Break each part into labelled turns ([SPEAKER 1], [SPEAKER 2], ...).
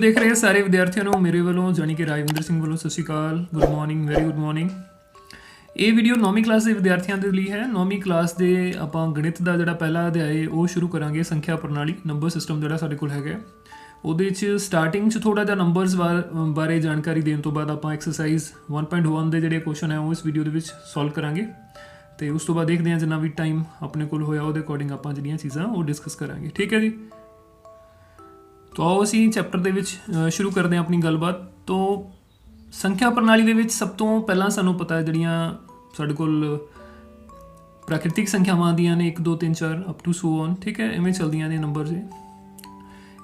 [SPEAKER 1] देख रहे सारे विद्यार्थियों ਨੂੰ ਮੇਰੇ ਵੱਲੋਂ ਜਾਨੀ ਕਿ ਰਾਜਵਿੰਦਰ ਸਿੰਘ ਵੱਲੋਂ ਸਤਿ ਸ਼੍ਰੀ ਅਕਾਲ, good morning, very good morning. ਇਹ ਵੀਡੀਓ 9ਵੀਂ ਕਲਾਸ ਦੇ ਵਿਦਿਆਰਥੀਆਂ ਦੇ ਲਈ ਹੈ। 9ਵੀਂ ਕਲਾਸ ਦੇ ਆਪਾਂ ਗਣਿਤ ਦਾ ਜਿਹੜਾ ਪਹਿਲਾ ਅਧਿਆਇ ਉਹ ਸ਼ੁਰੂ ਕਰਾਂਗੇ, ਸੰਖਿਆ ਪ੍ਰਣਾਲੀ, ਨੰਬਰ ਸਿਸਟਮ ਜਿਹੜਾ ਸਾਡੇ ਕੋਲ ਹੈਗਾ। ਉਹਦੇ 'ਚ ਸਟਾਰਟਿੰਗ 'ਚ ਥੋੜ੍ਹਾ ਜਿਹਾ ਨੰਬਰਸ ਬਾਰੇ ਜਾਣਕਾਰੀ ਦੇਣ ਤੋਂ ਬਾਅਦ ਆਪਾਂ ਐਕਸਰਸਾਈਜ਼ 1.1 ਦੇ ਜਿਹੜੇ ਕੁਐਸਚਨ ਹੈ ਉਹ ਇਸ ਵੀਡੀਓ ਦੇ ਵਿੱਚ ਸੋਲਵ ਕਰਾਂਗੇ ਤੇ ਉਸ ਤੋਂ ਬਾਅਦ ਦੇਖਦੇ ਹਾਂ ਜਿੰਨਾ ਵੀ ਟਾਈਮ ਆਪਣੇ ਕੋਲ ਹੋਇਆ ਉਹਦੇ ਅਕੋਰਡਿੰਗ ਆਪਾਂ ਜਿਹੜੀਆਂ ਚੀਜ਼ਾਂ ਉਹ ਡਿਸਕਸ ਕਰਾਂਗੇ। ਠੀਕ ਹੈ ਜੀ। तो आओ असी चैप्टर ਦੇ ਵਿੱਚ ਸ਼ੁਰੂ ਕਰਦੇ ਹਾਂ ਆਪਣੀ ਗੱਲਬਾਤ। तो ਸੰਖਿਆ ਪ੍ਰਣਾਲੀ ਦੇ ਵਿੱਚ ਸਭ ਤੋਂ ਪਹਿਲਾਂ ਸਾਨੂੰ ਪਤਾ ਹੈ ਜਿਹੜੀਆਂ ਸਾਡੇ ਕੋਲ ਪ੍ਰਾਕ੍ਰਿਤਿਕ ਸੰਖਿਆਵਾਂ ਆਉਂਦੀਆਂ ਨੇ 1 2 3 4 ਅਪ ਟੂ ਸੋ ਔਨ। ਠੀਕ ਹੈ, ਇਵੇਂ ਚੱਲਦੀਆਂ ਨੇ ਨੰਬਰ ਜੇ।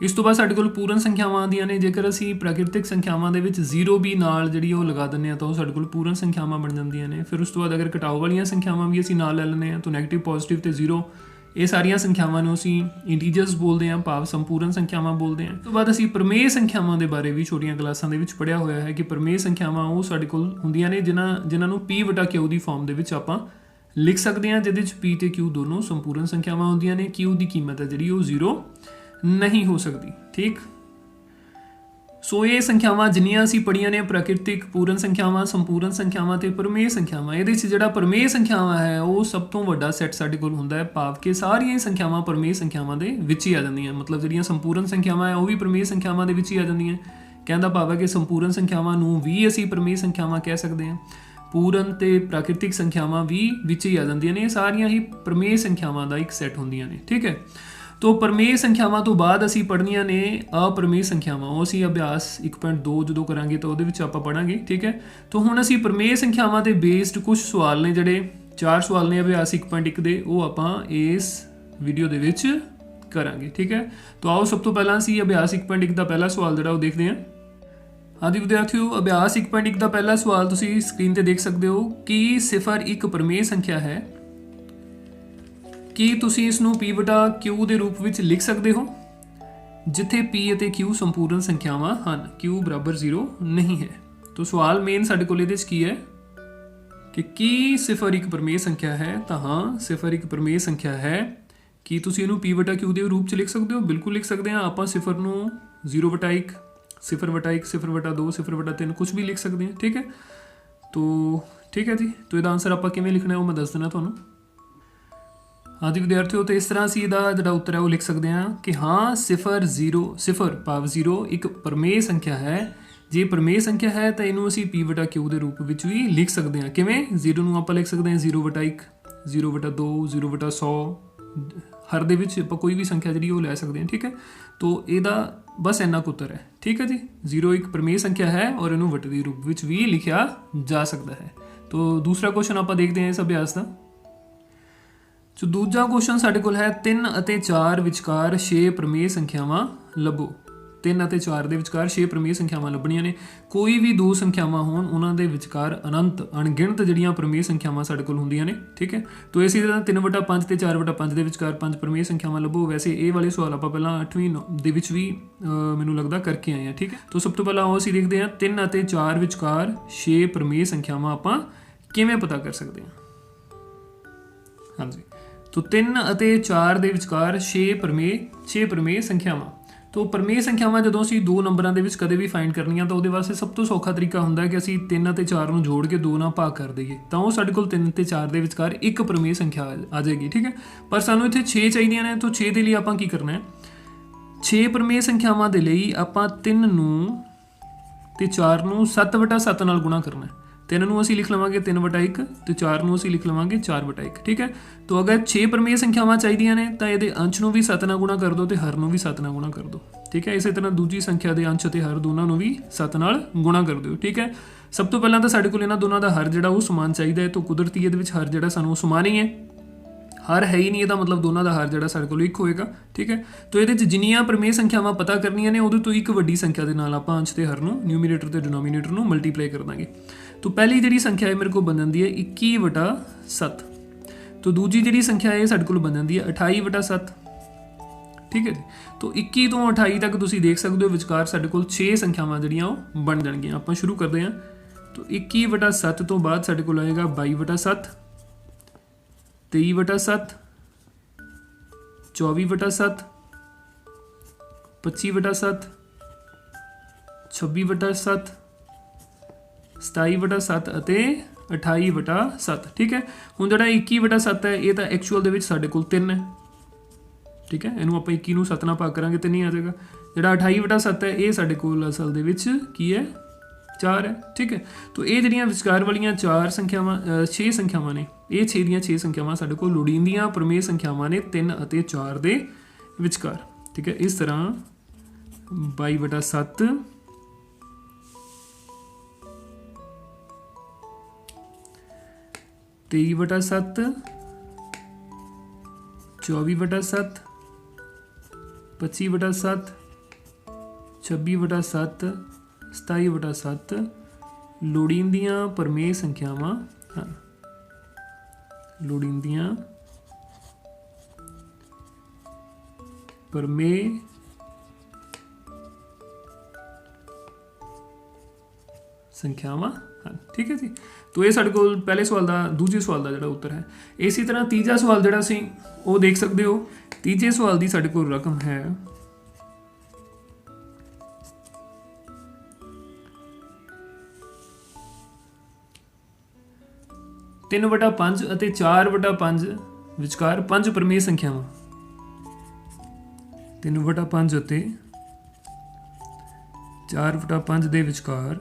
[SPEAKER 1] ਇਸ ਤੋਂ ਬਾਅਦ ਸਾਡੇ ਕੋਲ ਪੂਰਨ ਸੰਖਿਆਵਾਂ ਆਉਂਦੀਆਂ ਨੇ। ਜੇਕਰ ਅਸੀਂ ਪ੍ਰਾਕ੍ਰਿਤਿਕ ਸੰਖਿਆਵਾਂ ਦੇ ਵਿੱਚ 0 ਵੀ ਨਾਲ ਜਿਹੜੀ ਉਹ ਲਗਾ ਦਿੰਦੇ ਹਾਂ ਤਾਂ ਉਹ ਸਾਡੇ ਕੋਲ ਪੂਰਨ ਸੰਖਿਆਵਾਂ ਬਣ ਜਾਂਦੀਆਂ ਨੇ। ਫਿਰ ਉਸ ਤੋਂ ਬਾਅਦ ਅਗਰ ਘਟਾਓ ਵਾਲੀਆਂ ਸੰਖਿਆਵਾਂ ਵੀ ਅਸੀਂ ਨਾਲ ਲੈ ਲੈਂਦੇ ਹਾਂ ਤਾਂ ਨੈਗੇਟਿਵ, ਪੋਜ਼ੀਟਿਵ ਤੇ 0 ਇਹ ਸਾਰੀਆਂ ਸੰਖਿਆਵਾਂ ਨੂੰ ਅਸੀਂ ਇੰਟੀਜਰਸ ਬੋਲਦੇ ਹਾਂ, ਭਾਵ ਸੰਪੂਰਨ ਸੰਖਿਆਵਾਂ ਬੋਲਦੇ ਹਾਂ। ਉਸ ਤੋਂ ਬਾਅਦ ਅਸੀਂ ਪ੍ਰਮੇਯ ਸੰਖਿਆਵਾਂ ਦੇ ਬਾਰੇ ਵੀ ਛੋਟੀਆਂ ਕਲਾਸਾਂ ਦੇ ਵਿੱਚ ਪੜ੍ਹਿਆ ਹੋਇਆ ਹੈ ਕਿ ਪ੍ਰਮੇਯ ਸੰਖਿਆਵਾਂ ਉਹ ਸਾਡੇ ਕੋਲ ਹੁੰਦੀਆਂ ਨੇ ਜਿਨ੍ਹਾਂ ਨੂੰ P/Q ਦੀ ਫਾਰਮ ਦੇ ਵਿੱਚ ਆਪਾਂ ਲਿਖ ਸਕਦੇ ਹਾਂ, ਜਿਹਦੇ 'ਚ P ਤੇ Q ਦੋਨੋਂ ਸੰਪੂਰਨ ਸੰਖਿਆਵਾਂ ਹੁੰਦੀਆਂ ਨੇ। Q ਦੀ ਕੀਮਤ ਹੈ ਜਿਹੜੀ ਉਹ 0 ਨਹੀਂ ਹੋ ਸਕਦੀ। ਠੀਕ, ਸੋ ਇਹ ਸੰਖਿਆਵਾਂ ਜਿੰਨੀਆਂ ਅਸੀਂ ਪੜ੍ਹੀਆਂ ਨੇ ਪ੍ਰਾਕ੍ਰਿਤਿਕ, ਪੂਰਨ ਸੰਖਿਆਵਾਂ, ਸੰਪੂਰਨ ਸੰਖਿਆਵਾਂ ਤੇ ਪ੍ਰਮੇਯ ਸੰਖਿਆਵਾਂ, ਇਹਦੇ 'ਚ ਜਿਹੜਾ ਪ੍ਰਮੇਯ ਸੰਖਿਆਵਾਂ ਹੈ ਉਹ ਸਭ ਤੋਂ ਵੱਡਾ ਸੈੱਟ ਸਾਡੇ ਕੋਲ ਹੁੰਦਾ ਹੈ, ਭਾਵ ਕਿ ਸਾਰੀਆਂ ਹੀ ਸੰਖਿਆਵਾਂ ਪ੍ਰਮੇਯ ਸੰਖਿਆਵਾਂ ਦੇ ਵਿੱਚ ਹੀ ਆ ਜਾਂਦੀਆਂ। ਮਤਲਬ ਜਿਹੜੀਆਂ ਸੰਪੂਰਨ ਸੰਖਿਆਵਾਂ ਹੈ ਉਹ ਵੀ ਪ੍ਰਮੇਯ ਸੰਖਿਆਵਾਂ ਦੇ ਵਿੱਚ ਹੀ ਆ ਜਾਂਦੀਆਂ। ਕਹਿਣ ਦਾ ਭਾਵ ਹੈ ਕਿ ਸੰਪੂਰਨ ਸੰਖਿਆਵਾਂ ਨੂੰ ਵੀ ਅਸੀਂ ਪ੍ਰਮੇਯ ਸੰਖਿਆਵਾਂ ਕਹਿ ਸਕਦੇ ਹਾਂ, ਪੂਰਨ ਤੇ ਪ੍ਰਾਕ੍ਰਿਤਿਕ ਸੰਖਿਆਵਾਂ ਵੀ ਵਿੱਚ ਹੀ ਆ ਜਾਂਦੀਆਂ ਨੇ। ਇਹ ਸਾਰੀਆਂ ਹੀ ਪ੍ਰਮੇਯ ਸੰਖਿਆਵਾਂ ਦਾ ਇੱਕ ਸੈੱਟ ਹੁੰਦੀਆਂ ਨੇ। ਠੀਕ ਹੈ, तो ਪ੍ਰਮੇਯ ਸੰਖਿਆਵਾਂ ਤੋਂ ਬਾਅਦ ਅਸੀਂ ਪੜ੍ਹਨੀਆਂ ਨੇ ਅਪ੍ਰਮੇਯ ਸੰਖਿਆਵਾਂ। ਉਹ ਅਸੀਂ ਅਭਿਆਸ 1.2 ਜਦੋਂ ਕਰਾਂਗੇ ਤਾਂ ਉਹਦੇ ਵਿੱਚ ਆਪਾਂ ਪੜ੍ਹਾਂਗੇ। ਠੀਕ ਹੈ, ਤਾਂ ਹੁਣ ਅਸੀਂ ਪ੍ਰਮੇਯ ਸੰਖਿਆਵਾਂ ਤੇ ਬੇਸਡ ਕੁਝ ਸਵਾਲ ਨੇ, ਜਿਹੜੇ 4 ਸਵਾਲ ਨੇ ਅਭਿਆਸ 1.1 ਦੇ, ਉਹ ਆਪਾਂ ਇਸ ਵੀਡੀਓ ਦੇ ਵਿੱਚ ਕਰਾਂਗੇ। ਠੀਕ ਹੈ, ਤਾਂ ਆਓ ਸਭ ਤੋਂ ਪਹਿਲਾਂ ਅਸੀਂ ਅਭਿਆਸ 1.1 ਦਾ ਪਹਿਲਾ ਸਵਾਲ ਜਿਹੜਾ ਉਹ ਦੇਖਦੇ ਹਾਂ। ਹਾਂਜੀ ਵਿਦਿਆਰਥੀਓ, ਅਭਿਆਸ 1.1 ਦਾ ਪਹਿਲਾ ਸਵਾਲ ਤੁਸੀਂ ਸਕਰੀਨ ਤੇ ਦੇਖ ਸਕਦੇ ਹੋ ਕਿ 0 ਇੱਕ ਪ੍ਰਮੇਯ ਸੰਖਿਆ ਹੈ। ਕੀ ਤੁਸੀਂ ਇਸ ਨੂੰ P/Q ਦੇ ਰੂਪ ਵਿੱਚ ਲਿਖ ਸਕਦੇ ਹੋ ਜਿੱਥੇ P ਅਤੇ Q ਸੰਪੂਰਨ ਸੰਖਿਆਵਾਂ ਹਨ, Q ਬਰਾਬਰ 0 ਨਹੀਂ ਹੈ। ਤਾਂ ਸਵਾਲ ਮੇਨ ਸਾਡੇ ਕੋਲ ਇਹਦੇ 'ਚ ਕੀ ਹੈ ਕਿ ਕੀ 0 ਇੱਕ ਪ੍ਰਮੇਯ ਸੰਖਿਆ ਹੈ? ਤਾਂ ਹਾਂ, 0 ਇੱਕ ਪ੍ਰਮੇਯ ਸੰਖਿਆ ਹੈ। ਕੀ ਤੁਸੀਂ ਇਹਨੂੰ P/Q ਦੇ ਰੂਪ 'ਚ ਲਿਖ ਸਕਦੇ ਹੋ? ਬਿਲਕੁਲ ਲਿਖ ਸਕਦੇ ਹਾਂ। ਆਪਾਂ 0 ਨੂੰ 0/1, 0/1, 0/2, 0/3 ਕੁਝ ਵੀ ਲਿਖ ਸਕਦੇ ਹਾਂ। ਠੀਕ ਹੈ, ਤਾਂ ਠੀਕ ਹੈ ਜੀ। ਤਾਂ ਇਹਦਾ ਆਨਸਰ ਆਪਾਂ ਕਿਵੇਂ ਲਿਖਣਾ ਉਹ ਮੈਂ ਦੱਸ ਦੇਣਾ ਤੁਹਾਨੂੰ। ਹਾਂਜੀ ਵਿਦਿਆਰਥੀਓ, ਤਾਂ ਇਸ ਤਰ੍ਹਾਂ ਅਸੀਂ ਇਹਦਾ ਜਿਹੜਾ ਉੱਤਰ ਹੈ ਉਹ ਲਿਖ ਸਕਦੇ ਹਾਂ ਕਿ ਹਾਂ 0 ਭਾਵ 0 ਇੱਕ ਪ੍ਰਮੇਯ ਸੰਖਿਆ ਹੈ। ਜੇ ਪ੍ਰਮੇਯ ਸੰਖਿਆ ਹੈ ਤਾਂ ਇਹਨੂੰ ਅਸੀਂ P/Q ਦੇ ਰੂਪ ਵਿੱਚ ਵੀ ਲਿਖ ਸਕਦੇ ਹਾਂ। ਕਿਵੇਂ? 0 ਨੂੰ ਆਪਾਂ ਲਿਖ ਸਕਦੇ ਹਾਂ 0/1, 0/2, 0/100, ਹਰ ਦੇ ਵਿੱਚ ਆਪਾਂ ਕੋਈ ਵੀ ਸੰਖਿਆ ਜਿਹੜੀ ਉਹ ਲੈ ਸਕਦੇ ਹਾਂ। ਠੀਕ ਹੈ, ਤਾਂ ਇਹਦਾ ਬਸ ਇੰਨਾ ਕੁ ਉੱਤਰ ਹੈ। ਠੀਕ ਹੈ ਜੀ, 0 ਇੱਕ ਪ੍ਰਮੇਯ ਸੰਖਿਆ ਹੈ ਔਰ ਇਹਨੂੰ ਵੱਟ ਦੇ ਰੂਪ ਵਿੱਚ ਵੀ ਲਿਖਿਆ ਜਾ ਸਕਦਾ ਹੈ। ਤਾਂ ਦੂਸਰਾ ਕੁਐਸਚਨ ਆਪਾਂ ਦੇਖਦੇ ਹਾਂ ਇਸ ਅਭਿਆਸ ਦਾ। ਸੋ ਦੂਜਾ ਕੁਐਸਚਨ ਸਾਡੇ ਕੋਲ ਹੈ 3 ਅਤੇ 4 ਵਿਚਕਾਰ 6 ਪ੍ਰਮੇਯ ਸੰਖਿਆਵਾਂ ਲੱਭੋ। 3 ਅਤੇ 4 ਦੇ ਵਿਚਕਾਰ 6 ਪ੍ਰਮੇਯ ਸੰਖਿਆਵਾਂ ਲੱਭਣੀਆਂ ਨੇ। ਕੋਈ ਵੀ ਦੋ ਸੰਖਿਆਵਾਂ ਹੋਣ, ਉਹਨਾਂ ਦੇ ਵਿਚਕਾਰ ਅਣਗਿਣਤ ਜਿਹੜੀਆਂ ਪ੍ਰਮੇਯ ਸੰਖਿਆਵਾਂ ਸਾਡੇ ਕੋਲ ਹੁੰਦੀਆਂ ਨੇ। ਠੀਕ ਹੈ, ਤਾਂ ਇਸੇ ਤਰ੍ਹਾਂ 3/5 ਤੇ 4/5 ਦੇ ਵਿਚਕਾਰ 5 ਪ੍ਰਮੇਯ ਸੰਖਿਆਵਾਂ ਲੱਭੋ। ਵੈਸੇ ਇਹ ਵਾਲੇ ਸਵਾਲ ਆਪਾਂ ਪਹਿਲਾਂ 8ਵੀਂ ਦੇ ਵਿੱਚ ਵੀ ਮੈਨੂੰ ਲੱਗਦਾ ਕਰਕੇ ਆਏ ਹਾਂ। ਠੀਕ ਹੈ, ਤਾਂ ਸਭ ਤੋਂ ਪਹਿਲਾਂ ਉਹ ਅਸੀਂ ਦੇਖਦੇ ਹਾਂ 3 ਅਤੇ 4 ਵਿਚਕਾਰ 6 ਪ੍ਰਮੇਯ ਸੰਖਿਆਵਾਂ ਆਪਾਂ ਕਿਵੇਂ ਪਤਾ ਕਰ ਸਕਦੇ ਹਾਂ। ਹਾਂਜੀ, तो 3 ਅਤੇ 4 ਦੇ ਵਿਚਕਾਰ 6 ਪ੍ਰਮੇਯ ਸੰਖਿਆਵਾਂ। ਤਾਂ ਪ੍ਰਮੇਯ ਸੰਖਿਆਵਾਂ ਜਦੋਂ ਅਸੀਂ ਦੋ ਨੰਬਰਾਂ ਦੇ ਵਿੱਚ ਕਦੇ ਵੀ ਫਾਈਂਡ ਕਰਨੀਆਂ ਤਾਂ ਉਹਦੇ ਵਾਸਤੇ ਸਭ ਤੋਂ ਸੌਖਾ ਤਰੀਕਾ ਹੁੰਦਾ ਹੈ ਕਿ ਅਸੀਂ 3 ਅਤੇ 4 ਨੂੰ ਜੋੜ ਕੇ 2 ਨਾਲ ਭਾਗ ਕਰ ਦਈਏ, ਤਾਂ ਉਹ ਸਾਡੇ ਕੋਲ 3 ਅਤੇ 4 ਦੇ ਵਿਚਕਾਰ ਇੱਕ ਪ੍ਰਮੇਯ ਸੰਖਿਆ ਆ ਜਾਏਗੀ। ਠੀਕ ਹੈ, ਪਰ ਸਾਨੂੰ ਇੱਥੇ 6 ਚਾਹੀਦੀਆਂ ਨੇ, ਤਾਂ 6 ਦੇ ਲਈ ਆਪਾਂ ਕੀ ਕਰਨਾ ਹੈ? 6 ਪ੍ਰਮੇਯ ਸੰਖਿਆਵਾਂ ਦੇ ਲਈ ਆਪਾਂ 3 ਨੂੰ ਤੇ 4 ਨੂੰ 7/7 ਨਾਲ ਗੁਣਾ ਕਰਨਾ ਹੈ। 3 ਨੂੰ ਅਸੀਂ ਲਿਖ ਲਵਾਂਗੇ 3/1 ਤੇ 4 ਨੂੰ ਅਸੀਂ ਲਿਖ ਲਵਾਂਗੇ 4/1। ਠੀਕ ਹੈ, ਤਾਂ ਅਗਰ 6 ਪ੍ਰਮੇਯ ਸੰਖਿਆਵਾਂ ਚਾਹੀਦੀਆਂ ਨੇ ਤਾਂ ਇਹਦੇ ਅੰਸ਼ ਨੂੰ ਵੀ 7 ਨਾਲ ਗੁਣਾ ਕਰ ਦਿਓ ਤੇ ਹਰ ਨੂੰ ਵੀ 7 ਨਾਲ ਗੁਣਾ ਕਰ ਦਿਓ। ਠੀਕ ਹੈ, ਇਸੇ ਤਰ੍ਹਾਂ ਦੂਜੀ ਸੰਖਿਆ ਦੇ ਅੰਸ਼ ਅਤੇ ਹਰ ਦੋਨਾਂ ਨੂੰ ਵੀ 7 ਨਾਲ ਗੁਣਾ ਕਰ ਦਿਓ। ਠੀਕ ਹੈ, ਸਭ ਤੋਂ ਪਹਿਲਾਂ ਤਾਂ ਸਾਡੇ ਕੋਲ ਇਹਨਾਂ ਦੋਨਾਂ ਦਾ ਹਰ ਜਿਹੜਾ ਉਹ ਸਮਾਨ ਚਾਹੀਦਾ ਹੈ। ਤਾਂ ਕੁਦਰਤੀ ਇਹਦੇ ਵਿੱਚ ਹਰ ਜਿਹੜਾ ਸਾਨੂੰ ਸਮਾਨ ਹੀ ਹੈ, ਹਰ ਹੈ ਹੀ ਨਹੀਂ, ਇਹਦਾ ਮਤਲਬ ਦੋਨਾਂ ਦਾ ਹਰ ਜਿਹੜਾ ਸਾਡੇ ਕੋਲ 1 ਹੋਏਗਾ। ਠੀਕ ਹੈ, ਤਾਂ ਇਹਦੇ 'ਚ ਜਿੰਨੀਆਂ ਪ੍ਰਮੇਯ ਸੰਖਿਆਵਾਂ ਪਤਾ ਕਰਨੀਆਂ ਨੇ ਉਹਦੇ ਤੋਂ ਇੱਕ ਵੱਡੀ ਸੰਖਿਆ ਦੇ ਨਾਲ ਆਪਾਂ ਅੰਸ਼ ਤੇ ਹਰ ਨੂੰ, ਨਿਊਮੀਨੇਟਰ ਤੇ ਡਿਨੋਮੀਨੇਟਰ ਨੂੰ ਮਲਟੀਪਲਾਈ ਕਰ ਦਾਂਗੇ। तो पहली जी संख्या है मेरे को बन जाती है 21/7। तो दूजी जी संख्या है साढ़े को बन जाती है 28/7। ठीक है जी, तो 21 तो 28 तक तुम देख सकते हो विचकार साढ़े को 6 संख्यावां जिहड़ियां बन जाएंगियां। आप शुरू करते हैं, तो 21/7 तो बाद साढ़े को आएगा 22/7, 23/7, 24/7, 25/7, 26/7, 27/7 ਅਤੇ 28/7। ठीक है, ਹੁਣ ਜਿਹੜਾ 21/7 ਹੈ ਇਹ ਤਾਂ ਐਕਚੁਅਲ ਦੇ ਵਿੱਚ ਸਾਡੇ ਕੋਲ 3 ਹੈ। ठीक है, ਇਹਨੂੰ ਆਪਾਂ 21 ਨੂੰ 7 ਨਾਲ ਭਾਗ ਕਰਾਂਗੇ ਤੇ ਨਹੀਂ ਆ ਜਾਏਗਾ। ਜਿਹੜਾ 28/7 ਹੈ ਇਹ ਸਾਡੇ ਕੋਲ ਅਸਲ ਦੇ ਵਿੱਚ ਕੀ ਹੈ, 4 ਹੈ। ठीक है, तो ਇਹ ਜਿਹੜੀਆਂ ਵਿਚਕਾਰ ਵਾਲੀਆਂ 4 ਸੰਖਿਆਵਾਂ 6 ਸੰਖਿਆਵਾਂ ਨੇ, ਇਹ 6 ਦੀਆਂ 6 ਸੰਖਿਆਵਾਂ ਸਾਡੇ ਕੋਲ ਲੋੜੀਂਦੀਆਂ ਪ੍ਰਮੇਯ ਸੰਖਿਆਵਾਂ ਨੇ 3 ਅਤੇ 4 ਦੇ ਵਿਚਕਾਰ। ठीक है, ਇਸ ਤਰ੍ਹਾਂ 22/7, 23/7, 24/7, 25/7, 26/7, 27/7 ਲੋੜੀਂਦੀਆਂ ਪ੍ਰਮੇਯ ਸੰਖਿਆਵਾਂ ਹਨ। ਲੋੜੀਂਦੀਆਂ ਪ੍ਰਮੇਯ ਸੰਖਿਆਵਾਂ ਹਨ। ਠੀਕ ਹੈ ਜੀ, तो ये साडे कोल पहले सवाल का दूजे सवाल का जिहड़ा उत्तर है। इसी तरह तीजा सवाल जिहड़ा सी वो देख सकते हो। तीजे सवाल की साडे कोल रकम है 3/5 ਅਤੇ 4/5 ਵਿਚਕਾਰ 5 ਪ੍ਰਮੇਯ ਸੰਖਿਆਵਾਂ। 3/5 ਅਤੇ 4/5 ਦੇ ਵਿਚਕਾਰ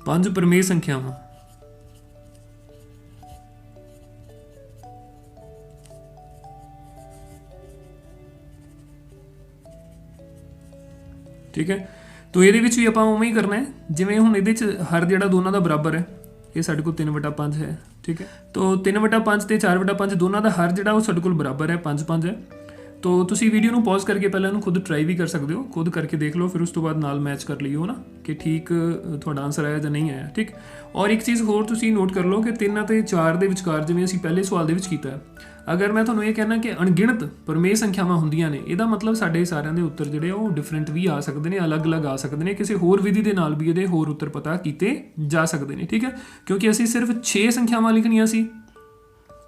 [SPEAKER 1] 5 ਪ੍ਰਮੇਯ ਸੰਖਿਆਵਾਂ। ठीक है, तो ये भी आप उवें ही करना है जिवें हुण इहदे च हर जिहड़ा दोनों का बराबर है। ये साडे कोल 3/5 है। ठीक है, तो 3/5 ते 4/5 दोनों का हर जिहड़ा वो साडे कोल बराबर है, 5-5 है। तो तुसी वीडियो ਨੂੰ पॉज करके पहले इहनूं खुद ट्राई भी कर सकते हो, खुद करके देख लो, फिर उस तो बाद नाल मैच कर लियो ना कि ठीक तुहाडा आंसर आया ਜਾਂ नहीं आया। ठीक, और एक चीज़ होर तुसी नोट कर लो कि 3 ਅਤੇ 4 ਦੇ ਵਿਚਕਾਰ ਜਿਵੇਂ ਅਸੀਂ ਪਹਿਲੇ ਸਵਾਲ ਦੇ ਵਿੱਚ ਕੀਤਾ, ਅਗਰ ਮੈਂ ਤੁਹਾਨੂੰ ਇਹ ਕਹਿਣਾ ਕਿ ਅਣਗਿਣਤ ਪ੍ਰਮੇਯ ਸੰਖਿਆਵਾਂ ਹੁੰਦੀਆਂ ਨੇ, ਇਹਦਾ ਮਤਲਬ ਸਾਡੇ ਸਾਰਿਆਂ ਦੇ ਉੱਤਰ ਜਿਹੜੇ ਉਹ ਡਿਫਰੈਂਟ ਵੀ ਆ ਸਕਦੇ ਨੇ, ਅਲੱਗ-ਅਲੱਗ ਆ ਸਕਦੇ ਨੇ, ਕਿਸੇ ਹੋਰ ਵਿਧੀ ਦੇ ਨਾਲ ਵੀ ਇਹਦੇ ਹੋਰ ਉੱਤਰ ਪਤਾ ਕੀਤੇ ਜਾ ਸਕਦੇ ਨੇ। ਠੀਕ ਹੈ, ਕਿਉਂਕਿ ਅਸੀਂ ਸਿਰਫ 6 ਸੰਖਿਆਵਾਂ ਲਿਖਣੀਆਂ ਸੀ,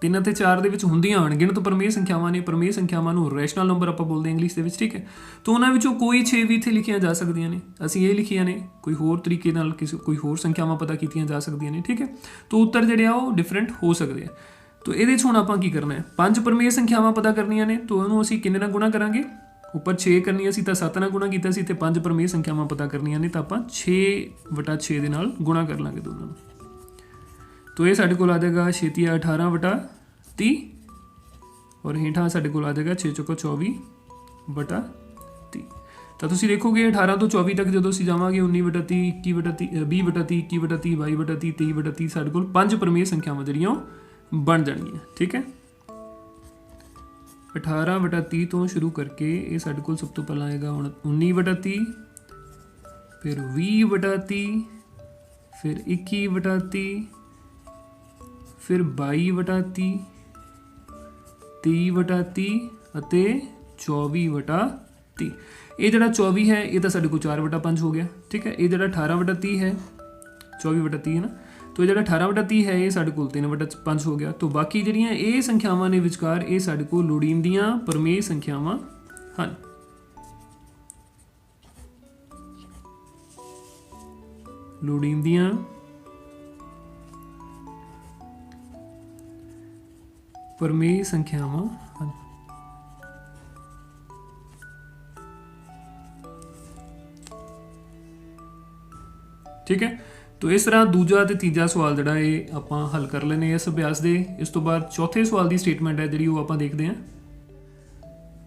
[SPEAKER 1] 3 ਅਤੇ 4 ਦੇ ਵਿੱਚ ਹੁੰਦੀਆਂ ਅਣਗਿਣਤ ਪ੍ਰਮੇਯ ਸੰਖਿਆਵਾਂ ਨੇ। ਪ੍ਰਮੇਯ ਸੰਖਿਆਵਾਂ ਨੂੰ ਰੈਸ਼ਨਲ ਨੰਬਰ ਆਪਾਂ ਬੋਲਦੇ ਇੰਗਲਿਸ਼ ਦੇ ਵਿੱਚ। ਠੀਕ ਹੈ, ਤਾਂ ਉਹਨਾਂ ਵਿੱਚੋਂ ਕੋਈ 6 ਵੀ ਇੱਥੇ ਲਿਖੀਆਂ ਜਾ ਸਕਦੀਆਂ ਨੇ, ਅਸੀਂ ਇਹ ਲਿਖੀਆਂ ਨੇ, ਕੋਈ ਹੋਰ ਤਰੀਕੇ ਨਾਲ ਕਿਸੇ ਕੋਈ ਹੋਰ ਸੰਖਿਆਵਾਂ ਪਤਾ ਕੀਤੀਆਂ ਜਾ ਸਕਦੀਆਂ ਨੇ। ਠੀਕ ਹੈ, ਤਾਂ ਉੱਤਰ ਜਿਹੜੇ ਆ ਉਹ ਡਿਫਰੈਂਟ ਹੋ ਸਕਦੇ ਆ। ਤਾਂ ਇਹਦੇ 'ਚ ਹੁਣ ਆਪਾਂ ਕੀ ਕਰਨਾ ਹੈ, 5 ਪ੍ਰਮੇਯ ਸੰਖਿਆਵਾਂ ਪਤਾ ਕਰਨੀਆਂ ਨੇ, ਤਾਂ ਉਹਨੂੰ ਅਸੀਂ ਕਿੰਨੇ ਨਾਲ ਗੁਣਾ ਕਰਾਂਗੇ, ਉੱਪਰ 6 ਕਰਨੀ ਸੀ ਤਾਂ 7 ਨਾਲ ਗੁਣਾ ਕੀਤਾ ਸੀ, ਤੇ 5 ਪ੍ਰਮੇਯ ਸੰਖਿਆਵਾਂ ਪਤਾ ਕਰਨੀਆਂ ਨੇ ਤਾਂ ਆਪਾਂ 6/6 ਦੇ ਨਾਲ ਗੁਣਾ ਕਰ ਲਾਂਗੇ ਦੋਨਾਂ ਨੂੰ। तो ये साढ़े को आ जाएगा 6 18/30 और हेठा साढ़े को आ जाएगा 6 चौका 24/30। तो तुम देखोगे 18 तो 24 तक जो असीं जावांगे 19/30 21/30 20/30 21/30 22/30 23/30 साढ़े को 5 प्रमेय संख्यावां जिहड़ियां बन जाणगियां। ठीक है, 18/30 तो शुरू करके ये साढ़े को सब तो पहला आएगा 19/30, फिर 20/30, फिर 21/30, फिर 22/30, 23/30 ਅਤੇ 24/30। ਇਹ ਜਿਹੜਾ 24 ਹੈ ਇਹ ਤਾਂ ਸਾਡੇ ਕੋਲ 4/5 ਹੋ ਗਿਆ। ਠੀਕ ਹੈ, ਇਹ ਜਿਹੜਾ 18/30 ਹੈ 24/30 ਹੈ ਨਾ, तो ਜਿਹੜਾ 18/30 ਹੈ ਇਹ ਸਾਡੇ ਕੋਲ 3/5 ਹੋ ਗਿਆ। तो ਬਾਕੀ ਜਿਹੜੀਆਂ ਇਹ ਸੰਖਿਆਵਾਂ ਨੇ ਵਿਚਕਾਰ ਇਹ ਸਾਡੇ ਕੋਲ ਲੋੜੀਂਦੀਆਂ ਪ੍ਰਮੇਯ ਸੰਖਿਆਵਾਂ ਹਨ। ਲੋੜੀਂਦੀਆਂ ਪ੍ਰਮੇਯ ਸੰਖਿਆਵਾਂ ਹਨ। ठीक है, तो इस तरह दूजा ते तीजा सवाल जिहड़ा है आपां हल कर लेने इस अभ्यास दे। इस तो बाद चौथे सवाल की स्टेटमेंट है जिहड़ी वो आपां देखते हैं।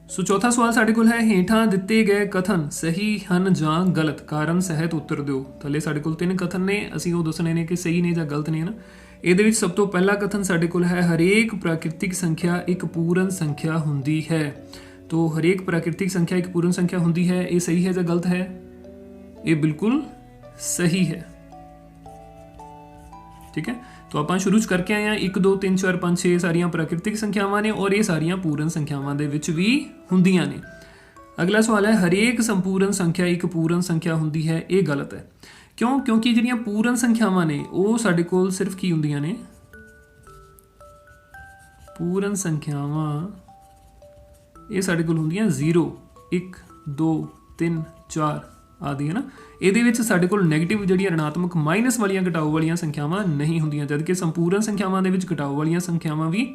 [SPEAKER 1] सो चौथा सवाल साडे कोल है, हेठां दिते गए कथन सही हन जां गलत, कारण सहित उत्तर दिओ। थल्ले साडे कोल 3 कथन ने, असीं वो दसने ने कि सही ने जां गलत ने ना। ਇਹਦੇ ਵਿੱਚ ਸਭ ਤੋਂ ਪਹਿਲਾ ਕਥਨ ਸਾਡੇ ਕੋਲ ਹੈ, ਹਰੇਕ ਪ੍ਰਾਕਿਰਤਿਕ ਸੰਖਿਆ ਇੱਕ ਪੂਰਨ ਸੰਖਿਆ ਹੁੰਦੀ ਹੈ। तो हरेक प्राकृतिक संख्या एक पूर्ण संख्या होती है, ये सही है या गलत है? ये बिल्कुल सही है। ठीक है, तो आप शुरू करके आए हैं 1 2 3 4 5 6 सारिया प्राकृतिक संख्यावां ने और ये सारिया पूर्ण संख्यावां दे विच भी हुंदियां ने। अगला सवाल है, हरेक संपूर्ण संख्या एक पूर्ण संख्या होती है, ये गलत है। क्यों? क्योंकि जिहड़ियां पूर्ण संख्यावां ने वो साडे कोल सिर्फ की हुंदियां ने, पूर्ण संख्यावां ये साडे कोल हुंदियां 0। 1 2 3 4 ਆਦਿ है ना। ਇਹਦੇ ਵਿੱਚ ਸਾਡੇ ਕੋਲ ਨੈਗੇਟਿਵ ਜਿਹੜੀਆਂ ऋणात्मक ਮਾਈਨਸ ਵਾਲੀਆਂ ਘਟਾਓ ਵਾਲੀਆਂ ਸੰਖਿਆਵਾਂ ਨਹੀਂ ਹੁੰਦੀਆਂ, ਜਦਕਿ ਸੰਪੂਰਨ ਸੰਖਿਆਵਾਂ ਦੇ ਵਿੱਚ ਘਟਾਓ ਵਾਲੀਆਂ ਸੰਖਿਆਵਾਂ ਵੀ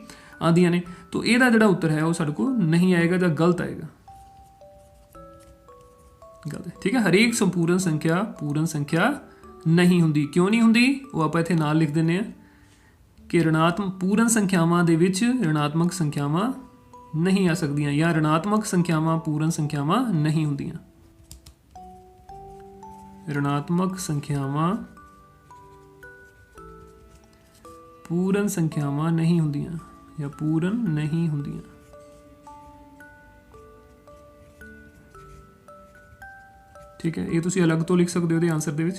[SPEAKER 1] ਆਉਂਦੀਆਂ ਨੇ। ਤਾਂ ਇਹਦਾ ਜਿਹੜਾ ਉੱਤਰ ਹੈ ਉਹ ਸਾਡੇ ਕੋਲ ਨਹੀਂ ਆਏਗਾ ਜਾਂ ਗਲਤ ਆਏਗਾ। गलत है, ठीक है। हरेक संपूर्ण संख्या पूर्ण संख्या नहीं हुंदी। क्यों नहीं हुंदी वो आप इत्थे नाल लिख दिंदे आ कि ऋणात्मक पूर्ण संख्यावां दे विच ऋणात्मक संख्यावां नहीं आ सकदियां या ऋणात्मक संख्यावां पूर्ण संख्यावां नहीं हुंदियां। ऋणात्मक संख्यावां पूर्ण संख्यावां नहीं हुंदियां या पूर्ण नहीं हुंदियां। ठीक है, ये तुसीं अलग तो लिख सकते हो ਇਹਦੇ आंसर ਦੇ ਵਿੱਚ।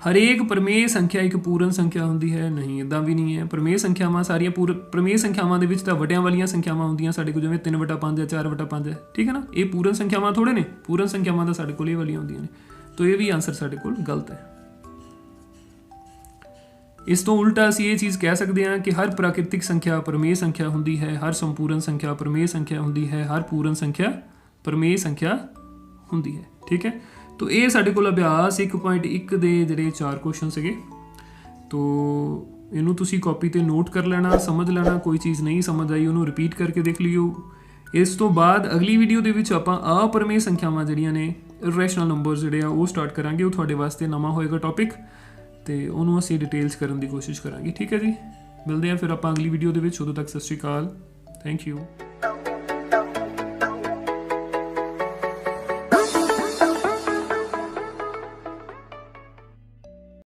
[SPEAKER 1] हरेक प्रमेय संख्या एक पूर्ण संख्या ਹੁੰਦੀ ਹੈ, नहीं इदां भी नहीं है। प्रमेय संख्यावां सारियां प्रमेय संख्यावां ਦੇ ਵਿੱਚ ਤਾਂ ਵਟਿਆਂ ਵਾਲੀਆਂ ਸੰਖਿਆਵਾਂ ਹੁੰਦੀਆਂ ਸਾਡੇ ਕੋਲ, ਜਿਵੇਂ 3/5 ਜਾਂ 4/5 ਹੈ, ਠੀਕ ਹੈ ਨਾ। ਇਹ ਪੂਰਨ ਸੰਖਿਆਵਾਂ ਥੋੜੇ ਨੇ, ਪੂਰਨ ਸੰਖਿਆਵਾਂ ਤਾਂ ਸਾਡੇ ਕੋਲ ਇਹ ਵਾਲੀਆਂ ਹੁੰਦੀਆਂ ਨੇ। ਤਾਂ ਇਹ ਵੀ ਆਨਸਰ ਸਾਡੇ ਕੋਲ ਗਲਤ ਹੈ। ਇਸ ਤੋਂ ਉਲਟਾ ਅਸੀਂ ਇਹ ਚੀਜ਼ ਕਹਿ ਸਕਦੇ ਹਾਂ ਕਿ ਹਰ ਪ੍ਰਾਕਿਰਤਿਕ ਸੰਖਿਆ ਪ੍ਰਮੇय ਸੰਖਿਆ ਹੁੰਦੀ ਹੈ, ਹਰ ਸੰਪੂਰਨ ਸੰਖਿਆ ਪ੍ਰਮੇय ਸੰਖਿਆ ਹੁੰਦੀ ਹੈ, ਹਰ ਪੂਰਨ ਸੰਖਿਆ ਪ੍ਰਮੇय ਸੰਖਿਆ ਹੁੰਦੀ ਹੈ, ਠੀਕ ਹੈ। तो ये साढ़े को अभ्यास 1.1 ਦੇ ਜਿਹੜੇ 4 क्वेश्चन ਸੀਗੇ। तो ਇਹਨੂੰ ਤੁਸੀਂ ਕਾਪੀ ਤੇ ਨੋਟ ਕਰ ਲੈਣਾ, ਸਮਝ ਲੈਣਾ। ਕੋਈ ਚੀਜ਼ ਨਹੀਂ ਸਮਝ ਆਈ ਉਹਨੂੰ ਰਿਪੀਟ ਕਰਕੇ ਦੇਖ ਲਿਓ। ਇਸ ਤੋਂ ਬਾਅਦ ਅਗਲੀ ਵੀਡੀਓ ਦੇ ਵਿੱਚ ਆਪਾਂ ਅਪਰਮੇय ਸੰਖਿਆਵਾਂ ਜਿਹੜੀਆਂ ਨੇ, ਇਰੈਸ਼ਨਲ ਨੰਬਰਸ ਜਿਹੜੇ ਆ ਉਹ ਸਟਾਰਟ ਕਰਾਂਗੇ। ਉਹ ਤੁਹਾਡੇ ਵਾਸਤੇ ਨਵਾਂ ਹੋਏਗਾ ਟੌਪਿਕ ਤੇ ਉਹਨੂੰ ਅਸੀਂ ਡਿਟੇਲਸ ਕਰਨ ਦੀ ਕੋਸ਼ਿਸ਼ ਕਰਾਂਗੇ, ਠੀਕ ਹੈ ਜੀ। ਮਿਲਦੇ ਹਾਂ ਫਿਰ ਆਪਾਂ ਅਗਲੀ ਵੀਡੀਓ ਦੇ ਵਿੱਚ। ਉਦੋਂ ਤੱਕ ਸਤਿ ਸ਼੍ਰੀ ਅਕਾਲ, ਥੈਂਕ ਯੂ।